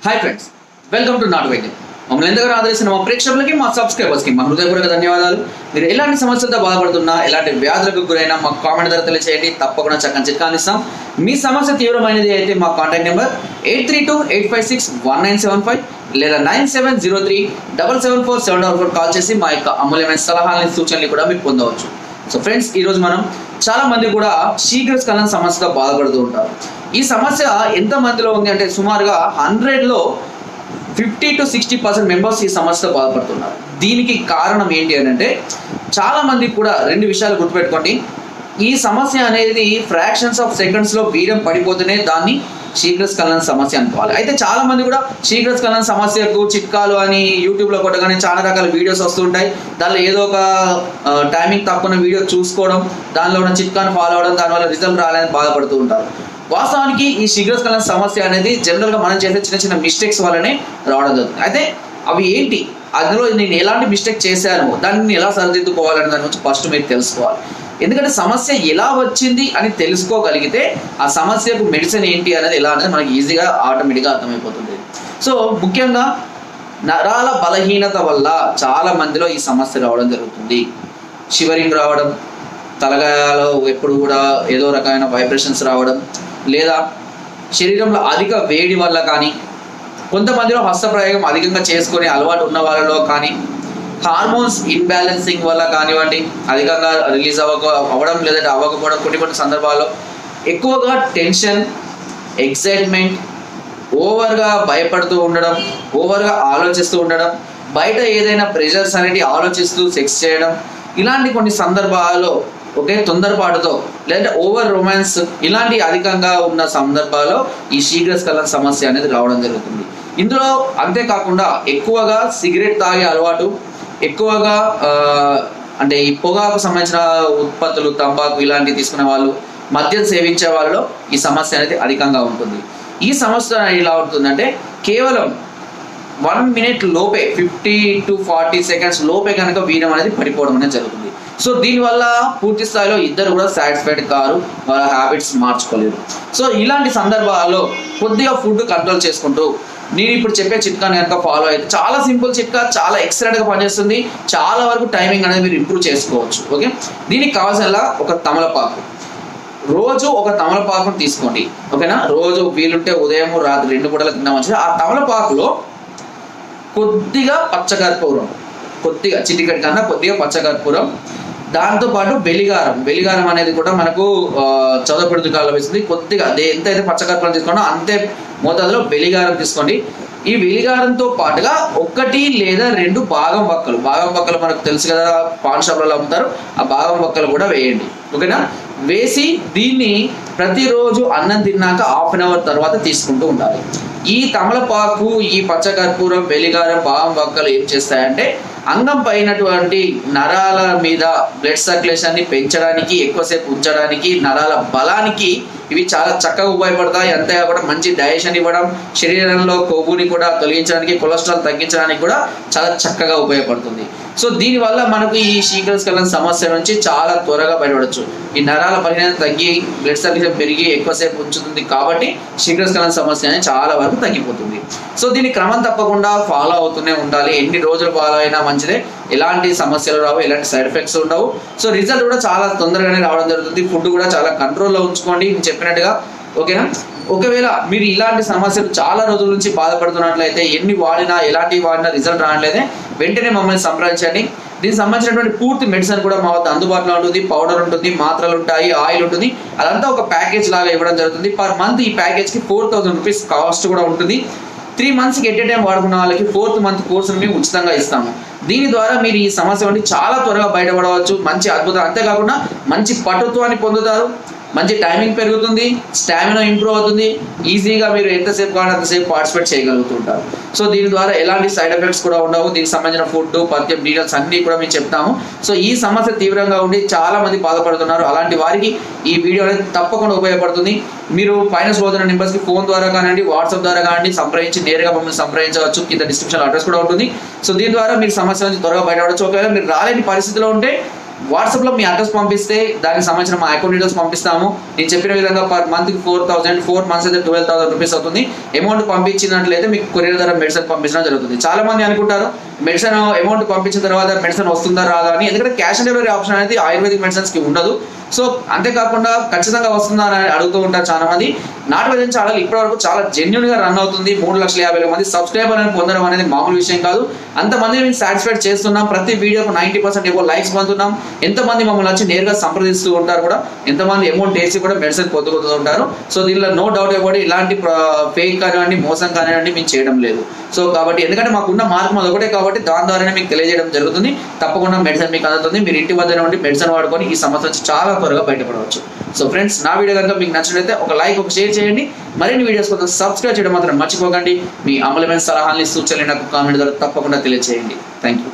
Hi friends, welcome to నాటు వైద్యం. మమ్మల్ని ఎంతగానో ఆదరిస్తున్న మా ప్రేక్షకులకి, మా సబ్స్క్రైబర్స్కి మా హృదయపూర్వక ధన్యవాదాలు. మీరు ఎలాంటి సమస్యలతో బాధపడుతున్నా, ఎలాంటి వ్యాధులకు గురైనా మా కామెంట్ ద్వారా తెలియజేయండి. తప్పకుండా చక్కని చిట్కాలు ఇస్తాం. మీ సమస్య తీవ్రమైనది అయితే మా కాంటాక్ట్ నెంబర్ 8328561975 లేదా 9703774744 కాల్ చేసి మా యొక్క అమూల్యమైన సలహాలని, సూచనలు కూడా మీరు పొందవచ్చు. సో ఫ్రెండ్స్, ఈరోజు మనం చాలా మంది కూడా శీఘ్రస్ఖలన సమస్యతో బాధపడుతూ ఉంటారు. ఈ సమస్య ఎంత మందిలో ఉంది అంటే సుమారుగా 100లో 50 to 60% మెంబర్స్ ఈ సమస్యతో బాధపడుతున్నారు. దీనికి కారణం ఏంటి అని అంటే, చాలా మంది కూడా రెండు విషయాలు గుర్తుపెట్టుకోండి. ఈ సమస్య అనేది ఫ్రాక్షన్స్ ఆఫ్ సెకండ్స్లో వీర్యం పడిపోతూనే దాన్ని శీఘ్రస్ఖలన సమస్య అనుకోవాలి. అయితే చాలా మంది కూడా శీఘ్రస్ఖలన సమస్యకు చిట్కాలు అని యూట్యూబ్లో కొట్టగానే చాలా రకాల వీడియోస్ వస్తుంటాయి. దానిలో ఏదో ఒక టైమింగ్ తక్కువ వీడియో చూసుకోవడం, దానిలో ఉన్న చిట్కాను ఫాలో అవడం, దానివల్ల రిజల్ట్ రాలేదని బాధపడుతూ ఉంటారు. వాస్తవానికి ఈ శీఘ్రస్ఖలన సమస్య అనేది జనరల్గా మనం చేసే చిన్న చిన్న మిస్టేక్స్ వల్లనే రావడం జరుగుతుంది. అయితే అవి ఏంటి, అందులో నేను ఎలాంటి మిస్టేక్ చేశాను, దాన్ని నేను ఎలా సరిదిద్దుకోవాలని దాని గురించి ఫస్ట్ మీరు తెలుసుకోవాలి. ఎందుకంటే సమస్య ఎలా వచ్చింది అని తెలుసుకోగలిగితే ఆ సమస్యకు మెడిసిన్ ఏంటి అనేది ఎలా అనేది మనకి ఈజీగా ఆటోమేటిక్గా అర్థమైపోతుంది. సో ముఖ్యంగా నరాల బలహీనత వల్ల చాలా మందిలో ఈ సమస్య రావడం జరుగుతుంది. షివరింగ్ రావడం, తలగాయలో ఎప్పుడు కూడా ఏదో రకమైన వైబ్రేషన్స్ రావడం, లేదా శరీరంలో అధిక వేడి వల్ల కానీ, కొంతమందిలో హస్తప్రయోగం అధికంగా చేసుకునే అలవాటు ఉన్న వాళ్ళలో కానీ, హార్మోన్స్ ఇన్బ్యాలెన్సింగ్ వల్ల కానివ్వండి, అధికంగా రిలీజ్ అవ్వడం లేదంటే అవ్వకపోవడం, కొన్ని సందర్భాల్లో ఎక్కువగా టెన్షన్, ఎక్సైట్మెంట్, ఓవర్గా భయపడుతూ ఉండడం, ఓవర్గా ఆలోచిస్తూ ఉండడం, బయట ఏదైనా ప్రెషర్స్ అనేవి ఆలోచిస్తూ సెక్స్ చేయడం, ఇలాంటి కొన్ని సందర్భాల్లో తొందరపాటుతో లేదంటే ఓవర్ రొమాన్స్ ఇలాంటి అధికంగా ఉన్న సందర్భాల్లో ఈ శీఘ్రస్ఖలన సమస్య అనేది రావడం జరుగుతుంది. ఇందులో అంతేకాకుండా ఎక్కువగా సిగరెట్ తాగే అలవాటు, ఎక్కువగా అంటే ఈ పొగాకు సంబంధించిన ఉత్పత్తులు, తంబాకు ఇలాంటివి తీసుకునే వాళ్ళు, మద్యం సేవించే వాళ్ళలో ఈ సమస్య అనేది అధికంగా ఉంటుంది. ఈ సమస్య ఎలా ఉంటుందంటే, కేవలం 1 minute లోపే 50 to 40 seconds లోపే కనుక వీర్యం అనేది పడిపోవడం అనేది జరుగుతుంది. సో దీనివల్ల పూర్తి స్థాయిలో ఇద్దరు కూడా సాటిస్ఫైడ్ కారు, వాళ్ళ హ్యాబిట్స్ మార్చుకోలేరు. సో ఇలాంటి సందర్భాల్లో కొద్దిగా ఫుడ్ కంట్రోల్ చేసుకుంటూ నేను ఇప్పుడు చెప్పే చిట్కాని కనుక ఫాలో అయితే, చాలా సింపుల్ చిట్కా, చాలా ఎక్సలెంట్గా పనిచేస్తుంది. చాలా వరకు టైమింగ్ అనేది మీరు ఇంప్రూవ్ చేసుకోవచ్చు. ఓకే, దీనికి కావాల్సిన ఒక తమలపాకు, రోజు ఒక తమలపాకును తీసుకోండి. ఓకేనా, రోజు వీలుంటే ఉదయం రాత్రి 2 పూటలు తిన్నా మంచిది. ఆ తమలపాకులో కొద్దిగా పచ్చకర్పూరం, కొద్దిగా చిటికెట్ కన్నా కొద్దిగా పచ్చకర్పూరం, దాంతోపాటు వెలిగారం అనేది కూడా మనకు చదవపడుతు కాలం వేస్తుంది. కొద్దిగా ఎంతైతే పచ్చకర్పూరం తీసుకోండి అంతే మోతాదులో వెలిగారం తీసుకోండి. ఈ వెలిగారంతో పాటుగా 1 లేదా 2 బాదం వక్కలు మనకు తెలుసు కదా, పాన్ షాప్లలో అమ్ముతారు, ఆ బాదం వక్కలు కూడా వేయండి. ఓకేనా, వేసి దీన్ని ప్రతిరోజు అన్నం తిన్నాక 1/2 hour తర్వాత తీసుకుంటూ ఉండాలి. ఈ తమలపాకు, ఈ పచ్చకర్పూరం, వెలిగారం, బాదం వక్కలు ఏం చేస్తాయంటే, అంగం పైనటువంటి నరాల మీద బ్లడ్ సర్క్యులేషన్ని పెంచడానికి, ఎక్కువసేపు ఉంచడానికి, నరాల బలానికి ఇవి చాలా చక్కగా ఉపయోగపడతాయి. అంతేకాకుండా మంచి డైజెషన్ ఇవ్వడం, శరీరంలో కొవ్వుని కూడా తొలగించడానికి, కొలెస్ట్రాల్ తగ్గించడానికి కూడా చాలా చక్కగా ఉపయోగపడుతుంది. సో దీనివల్ల మనకు ఈ శీఘ్రస్ఖలన సమస్య నుంచి చాలా త్వరగా బయటపడవచ్చు. ఈ నరాల బలహీనత తగ్గి బ్లడ్ సర్క్యులేషన్ పెరిగి ఎక్కువసేపు ఉంచుతుంది కాబట్టి శీఘ్రస్ఖలన సమస్య అనేది చాలా వరకు తగ్గిపోతుంది. సో దీన్ని క్రమం తప్పకుండా ఫాలో అవుతూనే ఉండాలి. ఎన్ని రోజులు ఫాలో అయినా మంచిదే, ఎలాంటి సమస్యలు రావు, ఎలాంటి సైడ్ ఎఫెక్ట్స్ ఉండవు. సో రిజల్ట్ కూడా చాలా తొందరగానే రావడం జరుగుతుంది. ఫుడ్ కూడా చాలా కంట్రోల్లో ఉంచుకోండి నేను చెప్పినట్టుగా. ఓకేనా, ఒకవేళ మీరు ఇలాంటి సమస్యలు చాలా రోజుల నుంచి బాధపడుతున్నట్లయితే, ఎన్ని వాడినా ఎలాంటివి వాడినా రిజల్ట్ రావట్లేదే, వెంటనే మమ్మల్ని సంప్రదించండి. దీనికి సంబంధించినటువంటి పూర్తి మెడిసిన్ కూడా మా వద్ద అందుబాటులో ఉంటుంది. పౌడర్ ఉంటుంది, మాత్రలు ఉంటాయి, ఆయిల్ ఉంటుంది. అదంతా ఒక ప్యాకేజ్ లాగా ఇవ్వడం జరుగుతుంది. పర్ మంత్ ఈ ప్యాకేజ్కి 4000 రూపీస్ కాస్ట్ కూడా ఉంటుంది. 3 monthsకి ఎట్ ఏ టైం వాడుకున్న వాళ్ళకి 4th month కోర్సును మేము ఉచితంగా ఇస్తాము. దీని ద్వారా మీరు ఈ సమస్య నుండి చాలా త్వరగా బయటపడవచ్చు. మంచి అద్భుతం, అంతేకాకుండా మంచి పటుత్వాన్ని పొందుతారు, మంచి టైమింగ్ పెరుగుతుంది, స్టామినా ఇంప్రూవ్ అవుతుంది. ఈజీగా మీరు ఎంతసేపు కావాలంటే అంతసేపు పార్టిసిపేట్ చేయగలుగుతుంటారు. సో దీని ద్వారా ఎలాంటి సైడ్ ఎఫెక్ట్స్ కూడా ఉండవు. దీనికి సంబంధించిన ఫుడ్, పథ్యం, డీటెయిల్స్ అన్నీ కూడా మేము చెప్తాము. సో ఈ సమస్య తీవ్రంగా ఉండి చాలా మంది బాధపడుతున్నారు. అలాంటి వారికి ఈ వీడియో అనేది తప్పకుండా ఉపయోగపడుతుంది. మీరు పైన సోదర నెంబర్స్కి ఫోన్ ద్వారా కానివ్వండి, వాట్సాప్ ద్వారా కానివ్వండి సంప్రదించి నేరుగా మమ్మల్ని సంప్రదించవచ్చు. కింద డిస్క్రిప్షన్ అడ్రస్ కూడా ఉంటుంది. సో దీని ద్వారా మీరు సమస్య నుంచి త్వరగా బయటపడవచ్చు. ఒకవేళ మీరు రాలేని పరిస్థితిలో ఉంటే వాట్సాప్లో మీ అడ్రస్ పంపిస్తే దానికి సంబంధించిన మా అకౌంట్ డీటెయిల్స్ పంపిస్తాము. నేను చెప్పిన విధంగా పర్ మంత్కి 4,000, 4 months అయితే 12,000 రూపీస్ అవుతుంది. అమౌంట్ పంపించినట్లయితే మీకు కొరియర్ ద్వారా మెడిసిన్ పంపించడం జరుగుతుంది. చాలా మంది అనుకుంటారు మెడిసిన్ అమౌంట్ పంపించిన తర్వాత మెడిసిన్ వస్తుందా రాదా అని, ఎందుకంటే క్యాష్ ఆన్ డెలివరీ ఆప్షన్ అనేది ఆయుర్వేదిక్ మెడిసిన్స్కి ఉండదు. సో అంతేకాకుండా ఖచ్చితంగా వస్తుందా అని అడుగుతూ ఉంటారు చాలా మంది. నాటు వైద్యం ఛానల్ ఇప్పటివరకు చాలా జెన్యున్గా రన్ అవుతుంది. 3,50,000 మంది సబ్స్క్రైబర్లను పొందడం అనేది మామూలు విషయం కాదు. అంతమందిని మేము సాటిస్ఫైడ్ చేస్తున్నాం. ప్రతి వీడియోకు 90% ఎక్కువ లైక్స్ పొందుతున్నాం. ఎంతమంది మమ్మల్ని వచ్చి నేరుగా సంప్రదిస్తూ ఉంటారు కూడా, ఎంతమంది అమౌంట్ వేసి కూడా మెడిసిన్ పొందుతూ ఉంటారు. సో దీనిలో నో డౌట్ అబౌట్ ఇలాంటి ఫేక్ కానివ్వండి, మోసం కానివ్వండి మేము చేయడం లేదు. సో కాబట్టి ఎందుకంటే మాకున్న మార్గం అది ఒకటే కాబట్టి దాని ద్వారానే మీకు తెలియజేయడం జరుగుతుంది. తప్పకుండా మెడిసిన్ మీకు అందుతుంది. మీరు ఇంటి వద్దనే ఉండి మెడిసిన్ వాడుకొని ఈ సమస్య నుంచి చాలా త్వరగా బయటపడవచ్చు. సో ఫ్రెండ్స్, నా వీడియో కనుక మీకు నచ్చినట్లయితే ఒక లైక్, ఒక షేర్ చేయండి. మరిన్ని వీడియోస్ కోసం సబ్స్క్రైబ్ చేయడం మాత్రం మర్చిపోకండి. మీ అమూల్యమైన సలహాలని, సూచనలు నాకు కామెంట్ ద్వారా తప్పకుండా తెలియజేయండి. Thank you.